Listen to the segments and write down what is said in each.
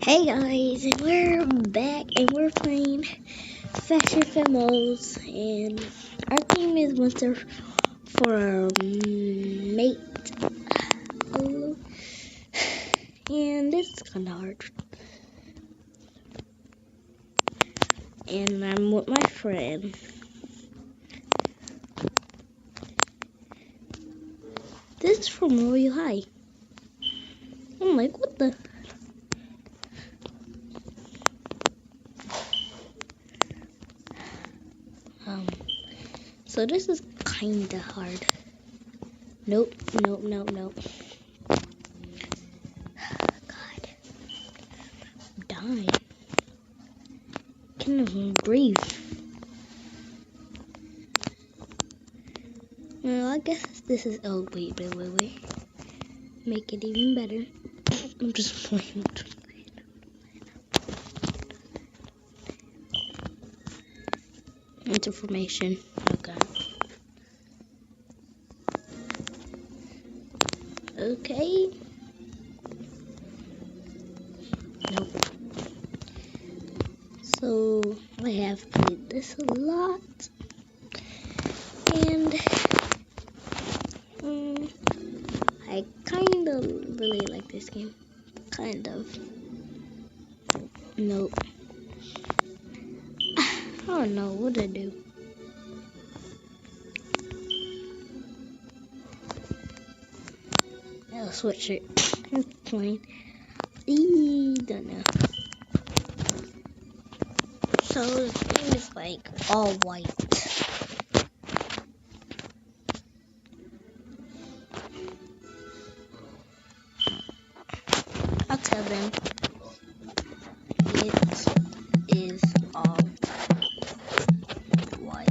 Hey guys, and we're back and we're playing Fashion Femos, and our team is Winter for our mate. Oh, and this is kind of hard. And I'm with my friend. This is from Royal High. I'm like, what the? So this is kind of hard. Nope. God, I'm dying. Can't even breathe. Well, I guess this is. Oh, wait. Make it even better. I'm just playing. Into formation. Okay. Okay. Nope. So I have played this a lot, and I kind of really like this game. Kind of. Nope. I don't know what to do. I'll switch it. I'm playing. Don't know. So this game is like all white. I'll tell them it is all white.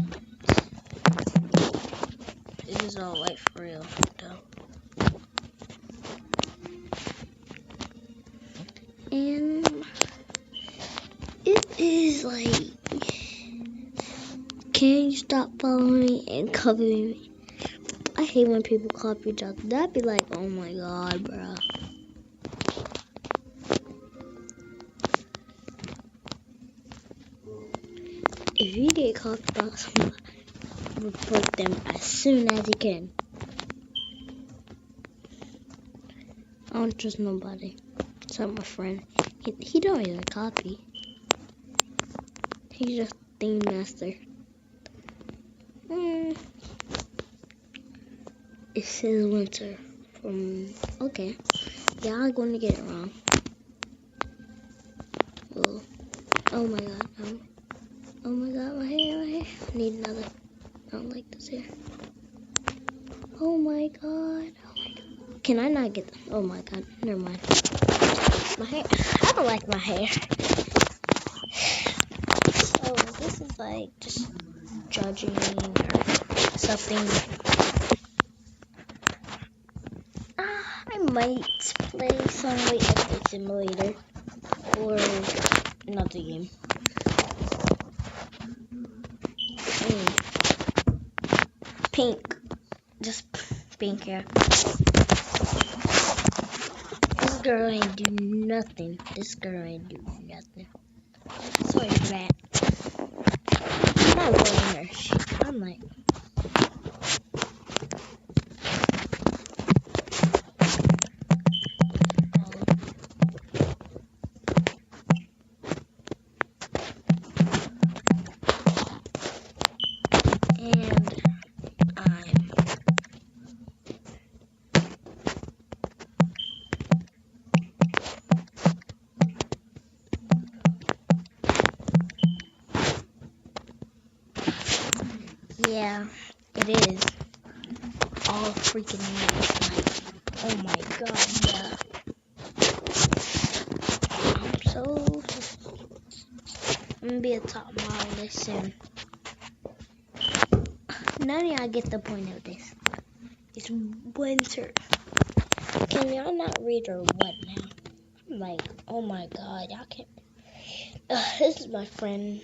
It is all white for real, though. And it is like, can you stop following me and copying me? I hate when people copy each other. That'd be like, oh my god, bro. If you get copied by someone, report them as soon as you can. I don't trust nobody. Except my friend. He don't even copy. He's just theme master. It says Winter from. Okay. Yeah, I'm going to get it wrong. Well, oh my god. Oh my god, my hair. I need another. I don't like this hair. Oh my god. Can I not get. Oh my god. Never mind. My hair. I don't like my hair. So this is like just judging or something. I might play some weightlifting simulator or another game. Pink, just pink hair. This girl ain't do nothing. Sorry for that. I'm not wearing her shit. I'm like. Yeah, it is. All freaking nice. Like, oh my god, yeah. I'm gonna be a top model this soon. None of y'all get the point of this. It's winter. Can y'all not read or what now? I'm like, oh my god, y'all can't. This is my friend.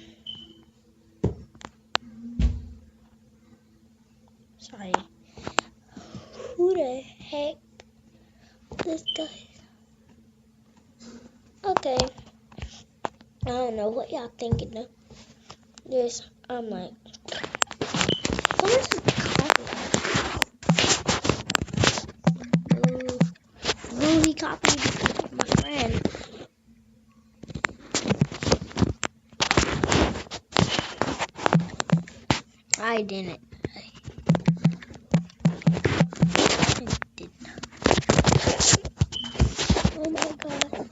Sorry. Who the heck? This guy. Okay. I don't know what y'all thinking though. I'm like, someone just copied it. Ooh, he copied my friend. I didn't. I did not. Oh my god.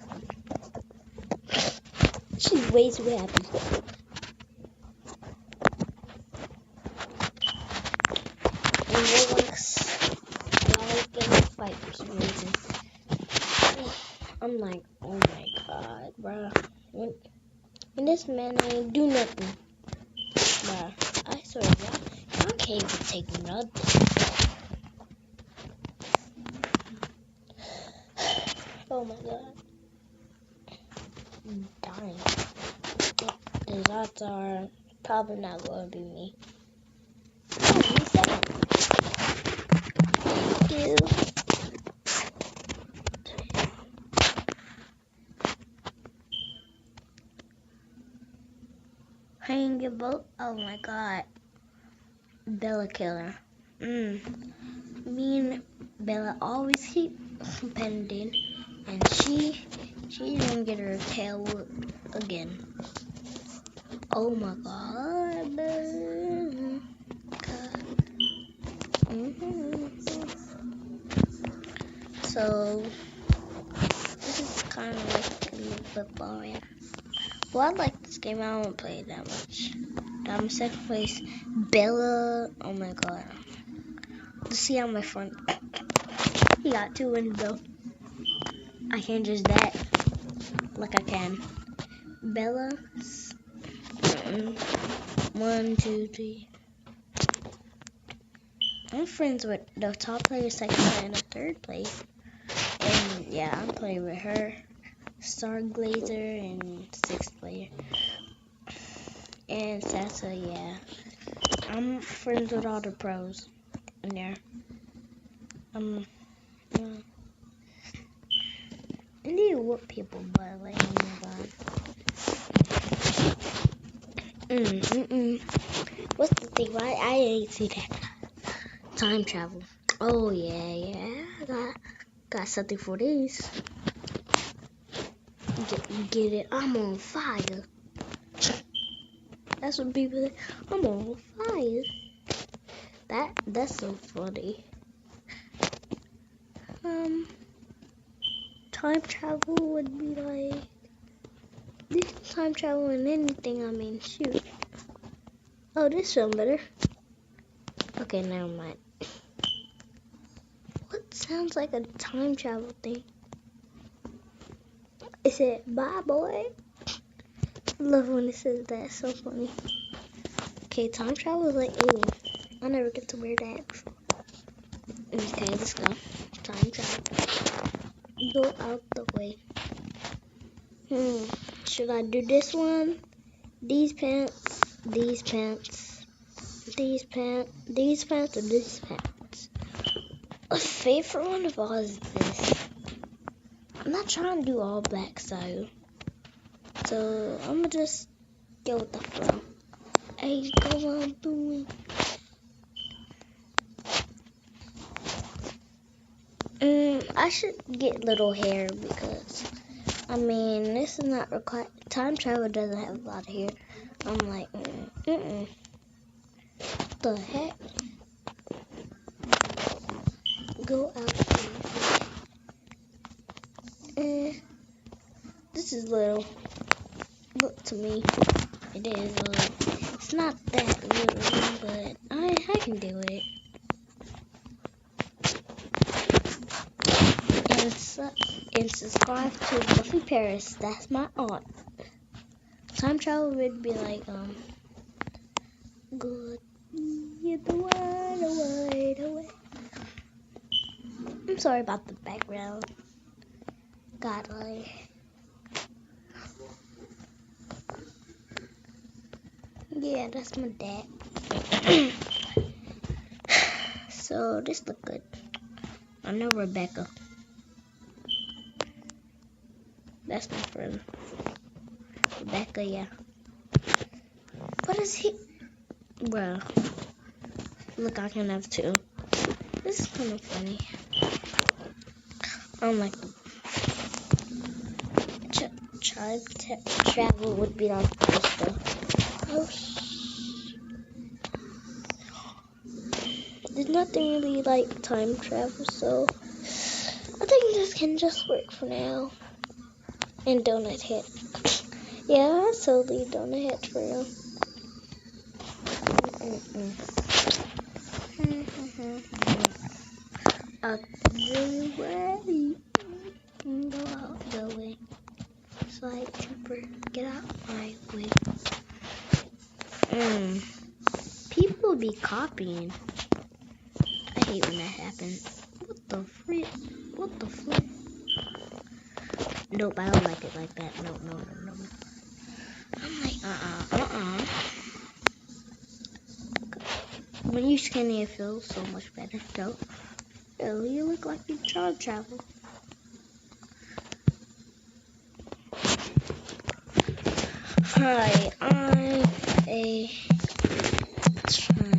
She's way too happy. And Roblox, y'all gonna fight for some reason. I'm like, oh my god, bruh. When this man ain't do nothing. Bruh, I swear, y'all can't even take nothing. Oh my god. I'm dying. The odds are probably not going to be me. Oh, he's second. Thank you. Hang your boat. Oh my god. Bella killer. Me and Bella always keep pending, and she didn't get her tail whooped again. Oh my god. So this is kind of like a new football, yeah. Well, I like this game. I don't play it that much. I'm second place. Bella. Oh my god. Let's see how my friend. He got 2 wins though. I can't just that like I can. Bella. 1, 2, 3. I'm friends with the top player, second player, and the third place. And yeah, I'm playing with her, Starglazer, and 6th player. And Sasa, yeah. I'm friends with all the pros in there. I need to whoop people, but like, oh my god. What's the thing? Why I didn't see that? Time travel. Oh yeah. I got something for this. Get it? I'm on fire. That's what people say. I'm on fire. That's so funny. Time travel would be like this. Time travel in anything. I mean, shoot. Oh, this film better. Okay, never mind. What sounds like a time travel thing? It said, bye, boy. I love when it says that. It's so funny. Okay, time travel is like, ooh, I never get to wear that before. Okay, let's go. Time travel. Go out the way. Should I do this one? These pants, these pants, these pants, these pants, or these pants? My favorite one of all is this. I'm not trying to do all black style. So I'm gonna just go with the flow. Hey, go on doing. I should get little hair because I mean this is not required. Time travel doesn't have a lot of hair. I'm like, What the heck? Go out. This is little. Look to me, it is little. It's not that little, but I can do it. And subscribe to Buffy Paris. That's my aunt. Time travel would be like good. Get the word away. I'm sorry about the background. God, yeah, that's my dad. So this look good. I know Rebecca. That's my friend. Becca, yeah. What is he? Bro, look, I can have two. This is kind of funny. I don't like the travel would be like this though. Oh, there's nothing really like time travel, so I think this can just work for now. And donut hit. Yeah, I totally donut hit for real. Out the way. Go away. Slide trooper, get out my way. People be copying. I hate when that happens. What the frick? What the frick? Nope, I don't like it like that. No. I'm like, When you skinny, it feels so much better. Don't. Oh, you look like you time travel. Hi, I'm a traveler.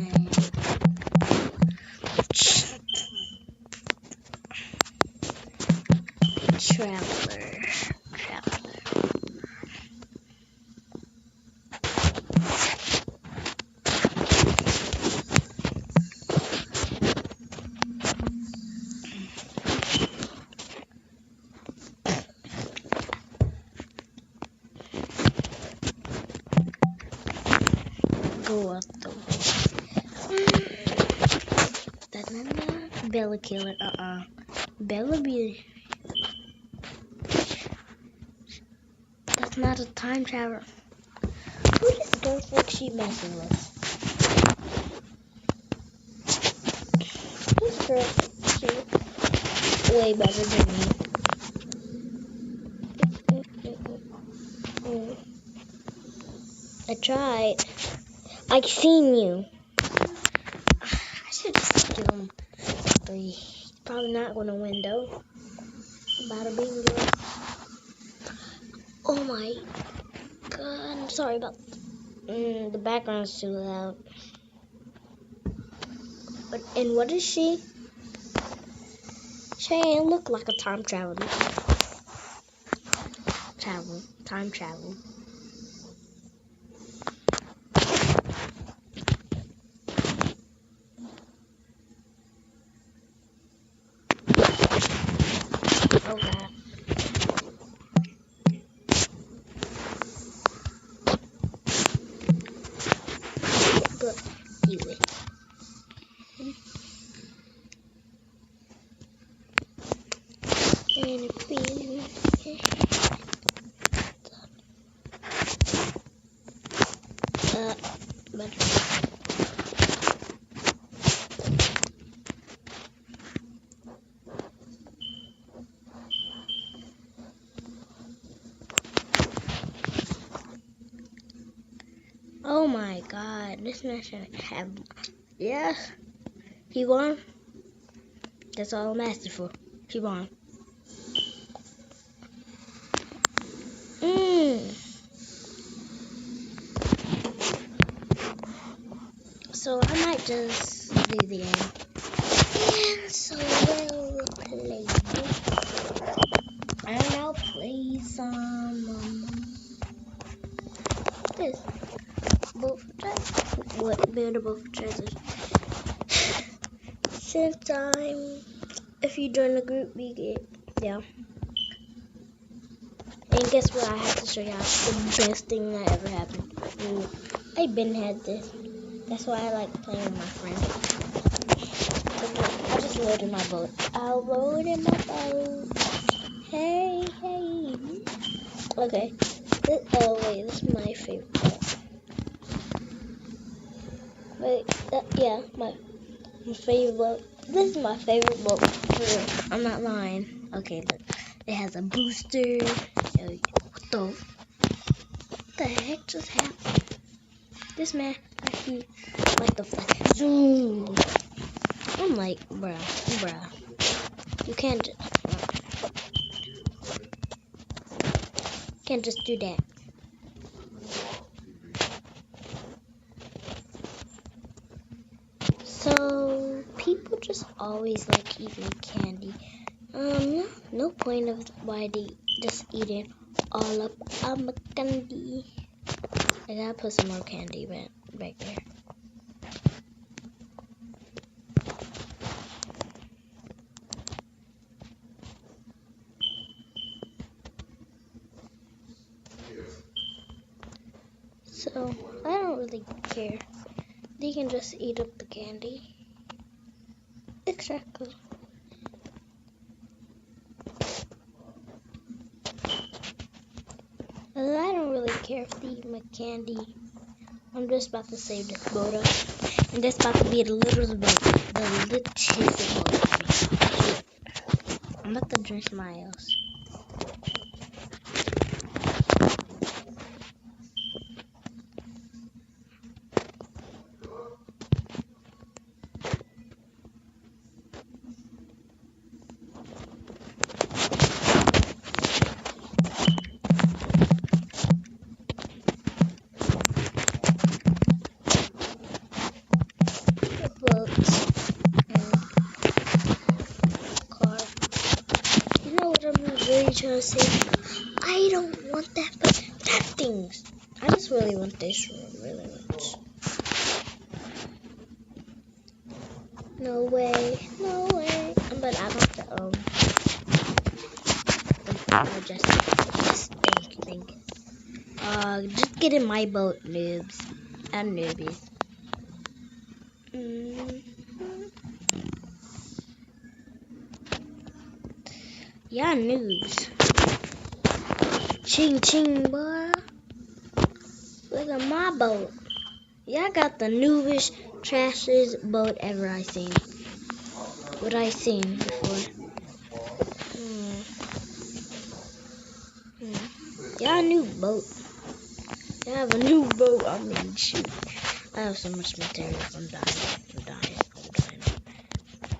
Go up the way. Bella killer. Bella be. That's not a time traveler. Who does girl think she messing with? This girl thinks she way better than me. I tried. I seen you. I should just give him 3. He's probably not gonna win though. Bada bing girl. Oh my god, I'm sorry about the background's too loud. And what is she? She ain't look like a time traveler. Time travel. Oh god. Good. You win. And it's being oh my god, this man should have. Yes, he won. That's all I'm asking for. He won. So I might just do the game. And so we'll play. And I'll play some this. Buildable for treasures. Since if you join the group, we get, yeah. And guess what? I have to show y'all the best thing that ever happened. I been had this. That's why I like playing with my friends. I just loaded my boat. I'll load in my boat. Hey. Okay. This is my favorite part. My favorite boat. This is my favorite boat. For real. I'm not lying. Okay, look. It has a booster. What the heck just happened? This man, he like the flash. Zoom. I'm like, bruh. You can't just do that. always like eating candy. No point of why they just eat it all up on my candy. I gotta put some more candy back there. So, I don't really care. They can just eat up the candy. Exactly. I don't really care if they eat my candy. I'm just about to save this boat up. And that's about to be the littlest boat. The littlest boat. I'm about to drink my else. Really trying to say, I don't want that, but that things. I just really want this room, really much. No way, no way. But I want the just think. Just get in my boat, noobs and newbies. Yeah, noobs. Ching ching, boy. Look at my boat. Yeah, I got the noobish, trashiest boat ever I seen. What I seen before. Yeah, a new boat. I have a new boat. I mean, shoot. I have so much material. I'm dying.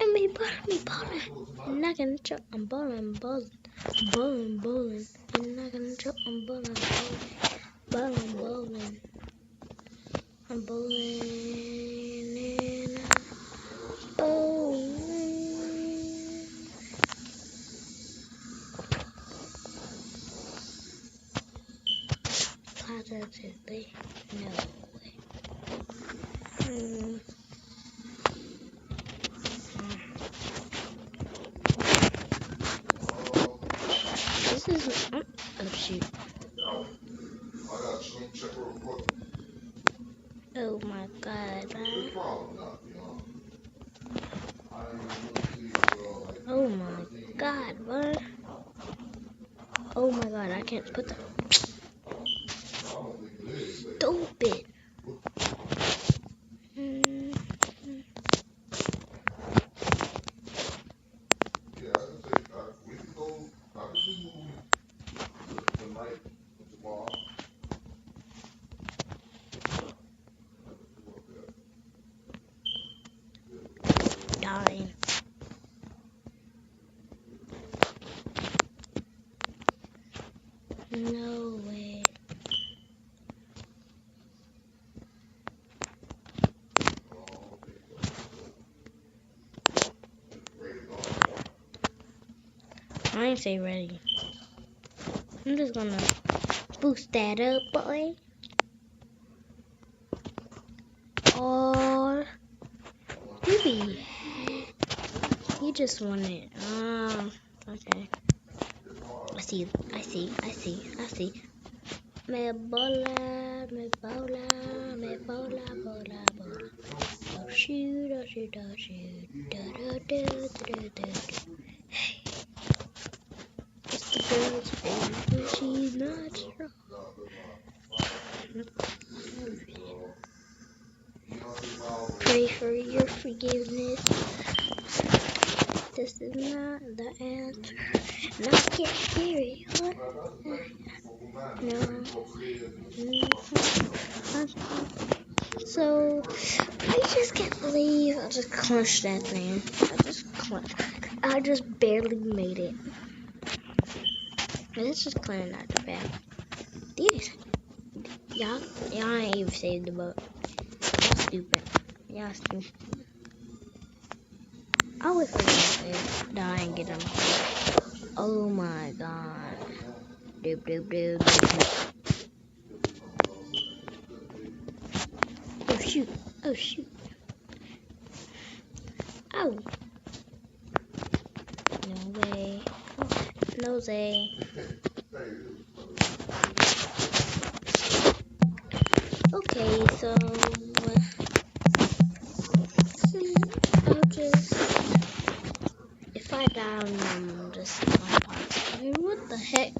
And me balling. I'm not gonna choke. I'm balling. I'm not gonna choke. I'm balling. I'm balling and I'm balling. Positively, no way. This is oh shoot. Oh my god, man. Oh my god, what? Oh my god, I can't put the stupid. Dying. No way. I ain't say ready. I'm just gonna boost that up, boy. Or maybe he just wanted. Okay. I see. Me bola. Oh shoot. Hey, it's the girl's favorite. She's not strong. Pray for your forgiveness. This is not the answer. Not get scary. What? No. So, I just can't believe I just crunched that thing. I just barely made it. Let's just clean out the back. These. Y'all ain't even saved the boat. Y'all stupid. I'll wait for you to die and get him. Oh my god. Doop doop doop doop. Oh shoot. Oh shoot. Ow. No way. No way. Okay, so I'll just, if I die, I'm just my part. I mean, what the heck?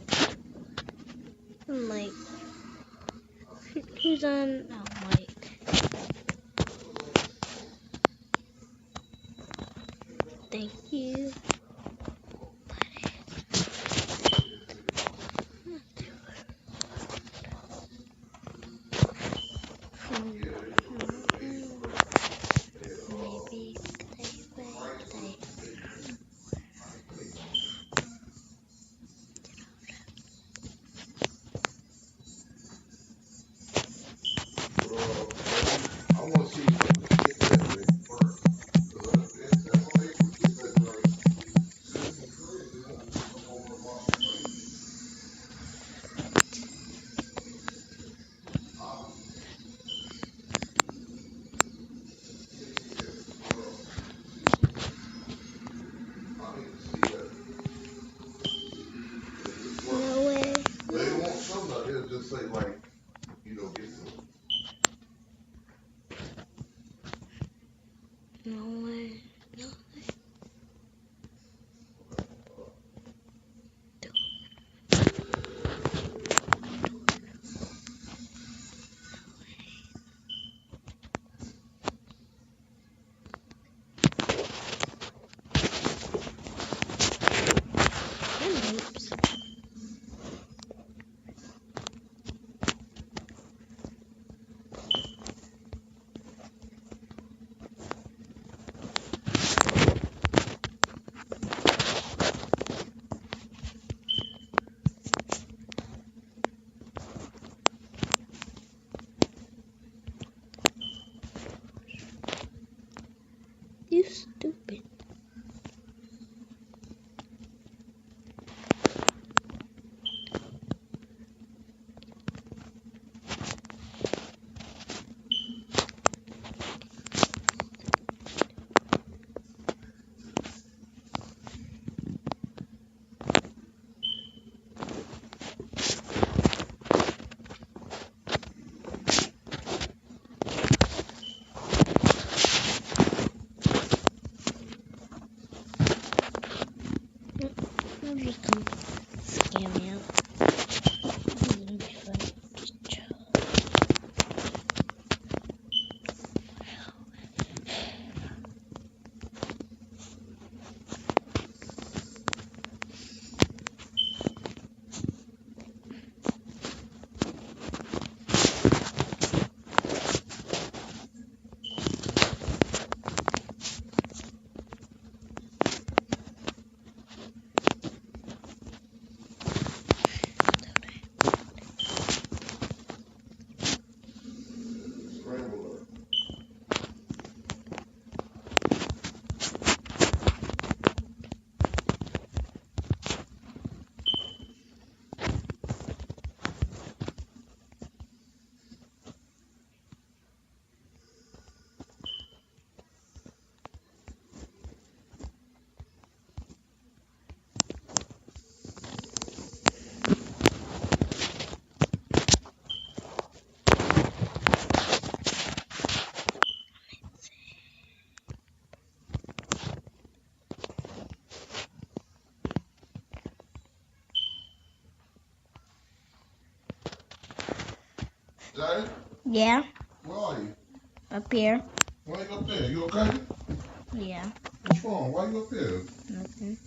I'm like, who's on? Oh, Mike. Thank you. Maybe they. I want to see if I can get that way first. That's what they get that like. Citizen Trade, they want me to come over and watch the play. I need to see that. No way. They won't show that. They'll just say like, get some. No way. No way. Oops. You stupid. I'm just gonna scam me out. This is gonna be fun. Just chill. Scrambler. Jay, Yeah, where are you? up here. Why you up there? You okay? Yeah, What's wrong? Why you up there? nothing.